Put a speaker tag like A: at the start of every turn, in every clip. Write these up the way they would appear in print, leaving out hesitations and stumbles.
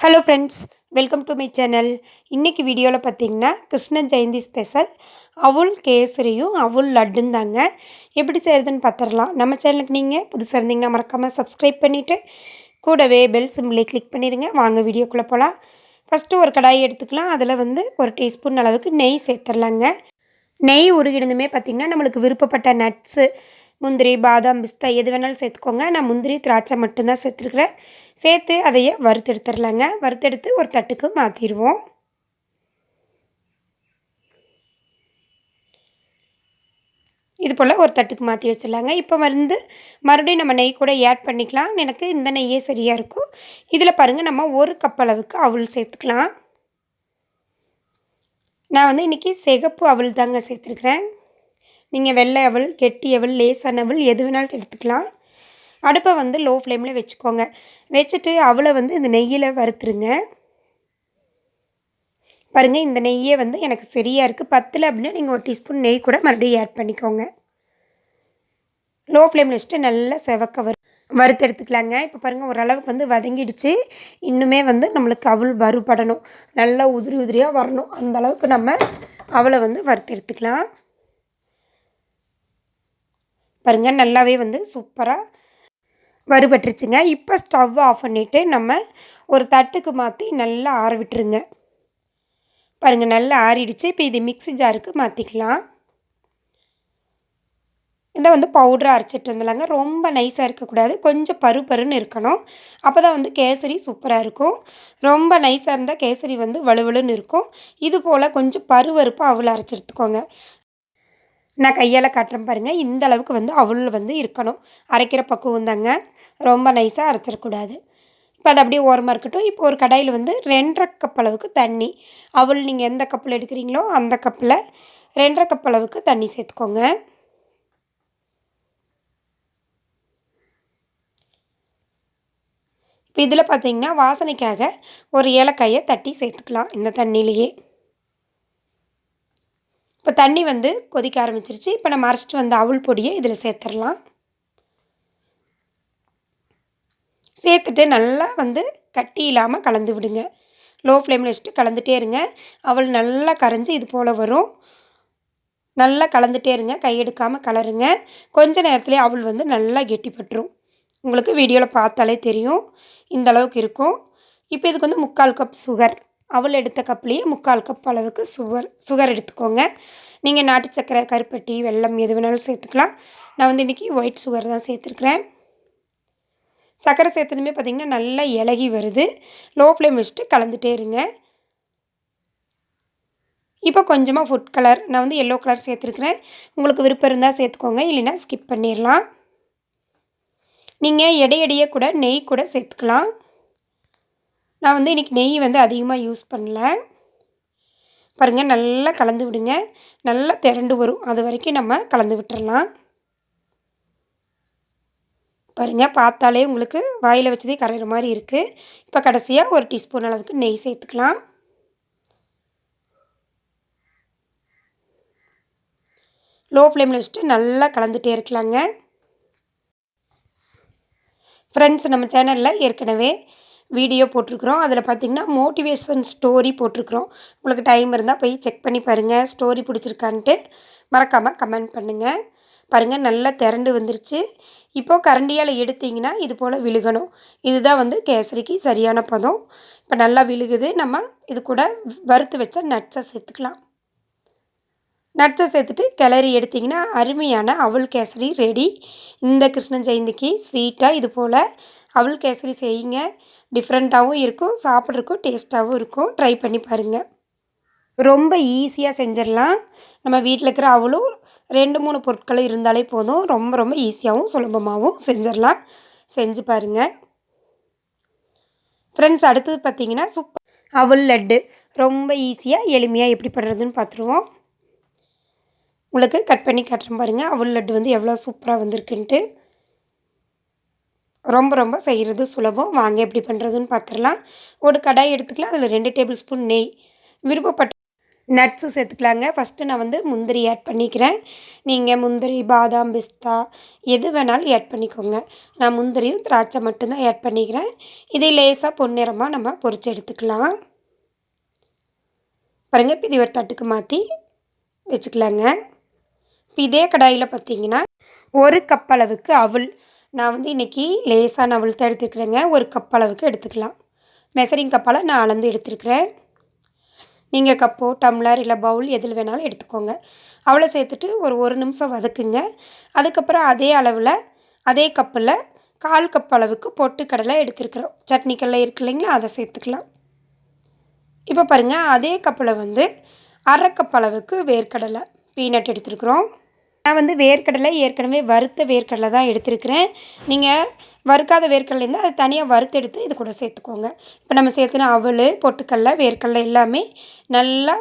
A: Hello friends, welcome to my channel. இன்றைக்கி வீடியோவில் பார்த்தீங்கன்னா கிருஷ்ண ஜெயந்தி ஸ்பெஷல் அவுல் கேசரியும் அவுல் லட்டுன்னு தாங்க. எப்படி செய்கிறதுன்னு பார்த்துடலாம். நம்ம சேனலுக்கு நீங்கள் புதுசாக இருந்தீங்கன்னா மறக்காமல் சப்ஸ்கிரைப் பண்ணிவிட்டு கூடவே பெல் சிம்பிளை கிளிக் பண்ணிடுங்க. வாங்க வீடியோக்குள்ளே போகலாம். ஃபஸ்ட்டு ஒரு கடாயை எடுத்துக்கலாம். அதில் ஒரு டீஸ்பூன் அளவுக்கு நெய் சேர்த்துடலாங்க. நெய் உருகிடுந்துமே பார்த்திங்கன்னா நம்மளுக்கு விருப்பப்பட்ட நட்ஸு, முந்திரி, பாதாம், பிஸ்தா எது வேணாலும் சேர்த்துக்கோங்க. நான் முந்திரி, திராட்சை மட்டும்தான் சேர்த்துருக்குறேன். சேர்த்து அதையே வறுத்தெடுத்துடலாங்க. வறுத்தெடுத்து ஒரு தட்டுக்கு மாற்றிடுவோம். இது போல் ஒரு தட்டுக்கு மாற்றி வச்சிடலாங்க. இப்போ மறுபடியும் நம்ம நெய் கூட ஆட் பண்ணிக்கலாம். எனக்கு இந்த நெய்யே சரியாக இருக்கும். இதில் பாருங்கள், நம்ம ஒரு கப் அளவுக்கு அவுல் சேர்த்துக்கலாம். நான் இன்றைக்கி சிகப்பு அவல் தாங்க சேர்த்துருக்குறேன். நீங்கள் வெள்ளை அவல், கெட்டி அவல், லேசான அவல் எது வேணாலும் எடுத்துக்கலாம். அடுப்பை லோ ஃப்ளேமில் வச்சுக்கோங்க. வச்சுட்டு அவலை இந்த நெய்யில் வறுத்துருங்க. பாருங்கள், இந்த நெய்யே எனக்கு சரியாக இருக்குது. பத்தில் அப்படின்னா நீங்கள் ஒரு டீஸ்பூன் நெய் கூட மறுபடியும் ஆட் பண்ணிக்கோங்க. லோ ஃப்ளேமில் வச்சுட்டு நல்லா செவக்க வறுத்து எடுத்துக்கலாங்க. இப்போ பாருங்கள், ஓரளவுக்கு வதங்கிடுச்சு. இன்னுமே நம்மளுக்கு அவல் வறுபடணும், நல்லா உதிரி உதிரியாக வரணும். அந்தளவுக்கு நம்ம அவலை வறுத்து எடுத்துக்கலாம். பாருங்கள், நல்லாவே சூப்பராக வறுபட்டுருச்சுங்க. இப்போ ஸ்டவ் ஆஃப் பண்ணிவிட்டு நம்ம ஒரு தட்டுக்கு மாற்றி நல்லா ஆற விட்டுருங்க. பாருங்கள், நல்லா ஆறிடுச்சு. இப்போ இது மிக்ஸி ஜாருக்கு மாற்றிக்கலாம். இதை பவுடராக அரைச்சிட்டு வந்துடலாங்க. ரொம்ப நைஸாக இருக்கக்கூடாது, கொஞ்சம் பருன்னு இருக்கணும். அப்போ தான் கேசரி சூப்பராக இருக்கும். ரொம்ப நைஸாக இருந்தால் கேசரி வலுவலுன்னு இருக்கும். இது போல் கொஞ்சம் பருவருப்பாக அவளை அரைச்சி எடுத்துக்கோங்க. நான் கையால் காட்டுறேன் பாருங்கள். இந்த அளவுக்கு அவள் இருக்கணும். அரைக்கிற பக்குவம் தாங்க, ரொம்ப நைஸாக அரைச்சிடக்கூடாது. இப்போ அது அப்படியே ஓரமாக இருக்கட்டும். இப்போ ஒரு கடாயில் 2.5 கப் அளவுக்கு தண்ணி, அவள் நீங்கள் எந்த கப்பில் எடுக்கிறீங்களோ அந்த கப்பில் 2.5 கப் அளவுக்கு தண்ணி சேர்த்துக்கோங்க. இப்போ இதில் பார்த்தீங்கன்னா வாசனைக்காக ஒரு ஏலக்காயை தட்டி சேர்த்துக்கலாம் இந்த தண்ணியிலையே. இப்போ தண்ணி கொதிக்க ஆரம்பிச்சிருச்சு. இப்போ நம்ம அரைச்சிட்டு அவல் பொடியை இதில் சேர்த்துடலாம். சேர்த்துட்டு நல்லா கட்டி இல்லாமல் கலந்து விடுங்க. லோ ஃப்ளேமில் வச்சுட்டு கலந்துகிட்டே இருங்க. அவல் நல்லா கரைஞ்சி இது போல் வரும். நல்லா கலந்துகிட்டே இருங்க, கையெடுக்காமல் கலருங்க. கொஞ்ச நேரத்துலேயே அவல் நல்லா கெட்டிப்பட்டுரும். உங்களுக்கு வீடியோவில் பார்த்தாலே தெரியும், இந்த அளவுக்கு இருக்கும். இப்போ இதுக்கு 3/4 கப் சுகர், அவல் எடுத்த கப்லேயே 3/4 கப் அளவுக்கு சுகர் எடுத்துக்கோங்க. நீங்கள் நாட்டு சக்கரை, கருப்பட்டி, வெல்லம் எது வேணாலும் சேர்த்துக்கலாம். நான் இன்றைக்கி ஒயிட் சுகர் தான் சேர்த்துருக்குறேன். சர்க்கரை சேர்த்ததுமே பார்த்திங்கன்னா நல்லா இலகி வருது. லோ ஃப்ளேம் வச்சுட்டு கலந்துகிட்டே இருங்க. இப்போ கொஞ்சமாக ஃபுட் கலர், நான் எல்லோ கலர் சேர்த்துருக்குறேன். உங்களுக்கு விருப்பம் இருந்தால் சேர்த்துக்கோங்க, இல்லைன்னா ஸ்கிப் பண்ணிடலாம். நீங்கள் இடையிடையே கூட நெய் கூட சேர்த்துக்கலாம். நான் இன்றைக்கி நெய் அதிகமாக யூஸ் பண்ணல. பாருங்கள், நல்லா கலந்து விடுங்க. நல்லா திரண்டு வரும், அது வரைக்கும் நம்ம கலந்து விட்டுறலாம். பாருங்கள், பார்த்தாலே உங்களுக்கு வாயில் வச்சதே கரையிற மாதிரி இருக்குது. இப்போ கடைசியாக ஒரு டீஸ்பூன் அளவுக்கு நெய் சேர்த்துக்கலாம். லோ ஃப்ளேமில் வச்சுட்டு நல்லா கலந்துகிட்டே இருக்கலாங்க. ஃப்ரெண்ட்ஸ், நம்ம சேனலில் ஏற்கனவே வீடியோ போட்டிருக்குறோம். அதில் பார்த்திங்கன்னா மோட்டிவேஷன் ஸ்டோரி போட்டிருக்குறோம். உங்களுக்கு டைம் இருந்தால் போய் செக் பண்ணி பாருங்கள். ஸ்டோரி பிடிச்சிருக்கான்ட்டு மறக்காமல் கமெண்ட் பண்ணுங்கள். பாருங்கள், நல்லா திரண்டு வந்துருச்சு. இப்போது கரண்டியால் எடுத்திங்கன்னா இது போல் விழுகணும். இதுதான் கேசரிக்கு சரியான பதம். இப்போ நல்லா விழுகுது. நம்ம இது கூட வறுத்து வச்ச நட்ஸை சேர்த்துக்கலாம். நட்ஸை சேர்த்துட்டு கிளறி எடுத்திங்கன்னா அருமையான அவல் கேசரி ரெடி. இந்த கிருஷ்ண ஜெயந்திக்கு ஸ்வீட்டாக இது போல் அவல் கேசரி செய்யுங்க. டிஃப்ரெண்ட்டாகவும் இருக்கும், சாப்பிட்றதுக்கும் டேஸ்ட்டாகவும் இருக்கும். ட்ரை பண்ணி பாருங்கள். ரொம்ப ஈஸியாக செஞ்சிடலாம். நம்ம வீட்டில் இருக்கிற அவளும் 2-3 பொருட்கள் இருந்தாலே போதும். ரொம்ப ரொம்ப ஈஸியாகவும் சுலபமாகவும் செஞ்சிடலாம். செஞ்சு பாருங்கள் ஃப்ரெண்ட்ஸ். அடுத்தது பார்த்திங்கன்னா அவல் லட்டு ரொம்ப ஈஸியாக எளிமையாக எப்படி பண்ணுறதுன்னு பார்த்துருவோம். உங்களுக்கு கட் பண்ணி காட்டுறேன் பாருங்கள். அவல் லட்டு எவ்வளோ சூப்பராக வந்திருக்குன்ட்டு. ரொம்ப ரொம்ப செய்கிறது சுலபம். வாங்க எப்படி பண்ணுறதுன்னு பார்த்துடலாம். ஒரு கடாய் எடுத்துக்கலாம். அதில் 2 டேபிள் ஸ்பூன் நெய், விருப்பப்பட்ட நட்ஸு சேர்த்துக்கலாங்க. ஃபஸ்ட்டு நான் வந்து முந்திரி ஆட் பண்ணிக்கிறேன். நீங்கள் முந்திரி, பாதாம், பிஸ்தா எது வேணாலும் ஆட் பண்ணிக்கோங்க. நான் முந்திரியும் திராட்சை மட்டும்தான் ஆட் பண்ணிக்கிறேன். இதை லேசாக பொன்னிறமாக நம்ம பொரித்து எடுத்துக்கலாம். பாருங்கள், இப்போ இது ஒரு தட்டுக்கு மாற்றி வச்சுக்கலாங்க. இப்போ இதே கடாயில் பார்த்திங்கன்னா 1 கப் அளவுக்கு அவல், நான் வந்து இன்றைக்கி லேசான அவல் தான் எடுத்துக்கிறேங்க. 1 கப் அளவுக்கு எடுத்துக்கலாம். மெசரிங் கப்பால் நான் அளந்து எடுத்துருக்கிறேன். நீங்கள் கப்போ, டம்ளர் இல்லை பவுல் எதில் வேணாலும் எடுத்துக்கோங்க. அவளை சேர்த்துட்டு ஒரு நிமிஷம் வதக்குங்க. அதுக்கப்புறம் அதே அளவில் அதே கப்பில் 1/4 கப் அளவுக்கு பொட்டுக்கடலை எடுத்துருக்குறோம். சட்னிக்கடலை இருக்கு இல்லைங்களா, அதை சேர்த்துக்கலாம். இப்போ பாருங்கள், அதே கப்பில் வந்து 1/2 கப் அளவுக்கு வேர்க்கடலை பீனட் எடுத்துருக்குறோம். நான் வந்து வேர்க்கடலை ஏற்கனவே வறுத்த வேர்க்கடலை தான் எடுத்துருக்கிறேன். நீங்கள் வறுக்காத வேர்க்கடலை இருந்தால் அதை தனியாக வறுத்து எடுத்து இது கூட சேர்த்துக்கோங்க. இப்போ நம்ம சேர்த்துன அவல், பொட்டுக்கடலை, வேர்க்கடலை எல்லாமே நல்லா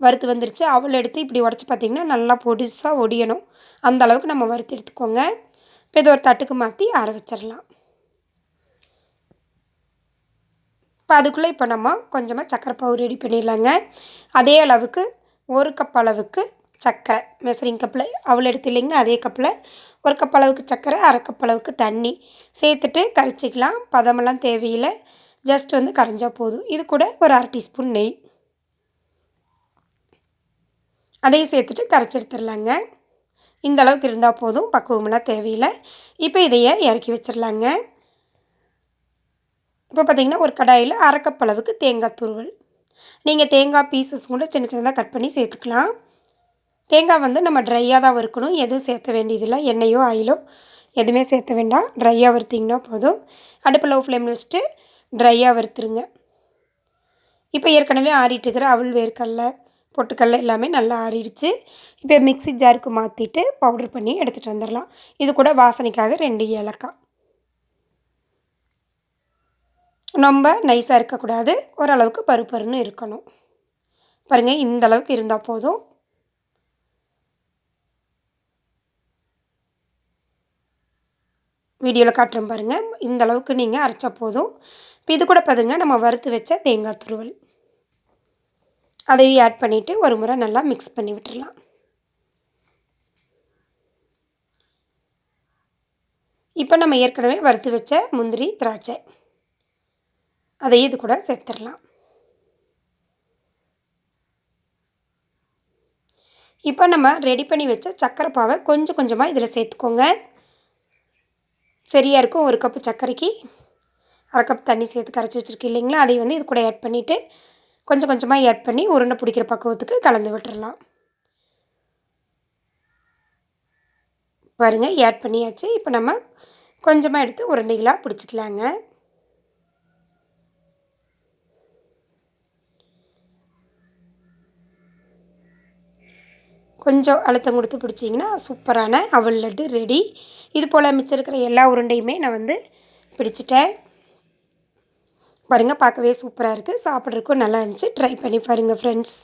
A: வறுத்து வந்துருச்சு. அவல் எடுத்து இப்படி உடச்சி பார்த்திங்கன்னா நல்லா பொடிசாக ஒடியணும். அந்த அளவுக்கு நம்ம வறுத்து எடுத்துக்கோங்க. இப்போ இது ஒரு தட்டுக்கு மாற்றி ஆற வச்சிடலாம். இப்போ அதுக்குள்ளே இப்போ நம்ம கொஞ்சமாக சர்க்கரை பாவு ரெடி பண்ணிடலாங்க. அதே அளவுக்கு 1 கப் அளவுக்கு சர்க்கரை, மெசரிங் கப்பில் அவள் எடுத்து இல்லைங்கன்னா அதே கப்பில் 1 கப் அளவுக்கு சர்க்கரை, 1/2 கப் அளவுக்கு தண்ணி சேர்த்துட்டு கரைச்சிக்கலாம். பதமெல்லாம் தேவையில்லை, ஜஸ்ட் வந்து கரைஞ்சால் போதும். இது கூட ஒரு 1/2 டீஸ்பூன் நெய் அதையும் சேர்த்துட்டு கரைச்சி எடுத்துடலாங்க. இந்த அளவுக்கு இருந்தால் போதும், பக்குவமெல்லாம் தேவையில்லை. இப்போ இதையே இறக்கி வச்சிடலாங்க. இப்போ பார்த்திங்கன்னா ஒரு கடாயில் 1/2 கப் அளவுக்கு தேங்காய் துருவல், நீங்கள் தேங்காய் பீசஸ் கூட சின்ன சின்னதாக கட் பண்ணி சேர்த்துக்கலாம். தேங்காய் வந்து நம்ம ட்ரையாக தான் வறுக்கணும், எதுவும் சேர்த்த வேண்டியதில்லை. எண்ணெயோ ஆயிலோ எதுவுமே சேர்த்த வேண்டாம். ட்ரையாக வறுத்திங்கன்னா போதும். அடுப்பு லோ ஃப்ளேமில் வச்சுட்டு ட்ரையாக வறுத்துருங்க. இப்போ ஏற்கனவே ஆறிட்டு இருக்கிற அவல், வேர்க்கடலை, பொட்டுக்கடலை எல்லாமே நல்லா ஆறிடுச்சு. இப்போ மிக்ஸி ஜாருக்கு மாற்றிட்டு பவுடர் பண்ணி எடுத்துகிட்டு வந்துடலாம். இது கூட வாசனைக்காக 2 ஏலக்காய். ரொம்ப நைஸாக இருக்கக்கூடாது, ஓரளவுக்கு பருப்பருன்னு இருக்கணும். பாருங்கள், இந்த அளவுக்கு இருந்தால் போதும். வீடியோவில் காட்டுறேன் பாருங்கள், இந்த அளவுக்கு நீங்கள் அரைச்சா போதும். இப்போ இது கூட பாருங்க, நம்ம வறுத்து வச்ச தேங்காய் துருவல் அதையும் ஆட் பண்ணிவிட்டு ஒரு முறை நல்லா மிக்ஸ் பண்ணி விட்டுடலாம். இப்போ நம்ம ஏற்கனவே வறுத்து வச்ச முந்திரி, திராட்சை அதையும் இது கூட சேர்த்துடலாம். இப்போ நம்ம ரெடி பண்ணி வச்ச சர்க்கரை பாவை கொஞ்சம் கொஞ்சமாக இதில் சேர்த்துக்கோங்க. சரியாக இருக்கும். 1 கப்பு சர்க்கரைக்கு 1/2 கப் தண்ணி சேர்த்து கரைச்சி வச்சுருக்கு இல்லைங்களா, அதை வந்து இது கூட ஆட் பண்ணிவிட்டு கொஞ்சம் கொஞ்சமாக ஆட் பண்ணி உருண்டை பிடிக்கிற பக்குவத்துக்கு கலந்து விட்டுறலாம். பாருங்கள், ஆட் பண்ணியாச்சு. இப்போ நம்ம கொஞ்சமாக எடுத்து உருண்டைகளாக பிடிச்சிக்கலாங்க. கொஞ்சம் அழுத்தம் கொடுத்து பிடிச்சிங்கன்னா சூப்பரான அவல் லட்டு ரெடி. இது போல் மிச்சம் இருக்கிற எல்லா உருண்டையுமே நான் வந்து பிடிச்சிட்டேன். பாருங்கள், பார்க்கவே சூப்பராக இருக்குது, சாப்பிட்றதுக்கும் நல்லா இருந்துச்சு. ட்ரை பண்ணி பாருங்கள் ஃப்ரெண்ட்ஸ்.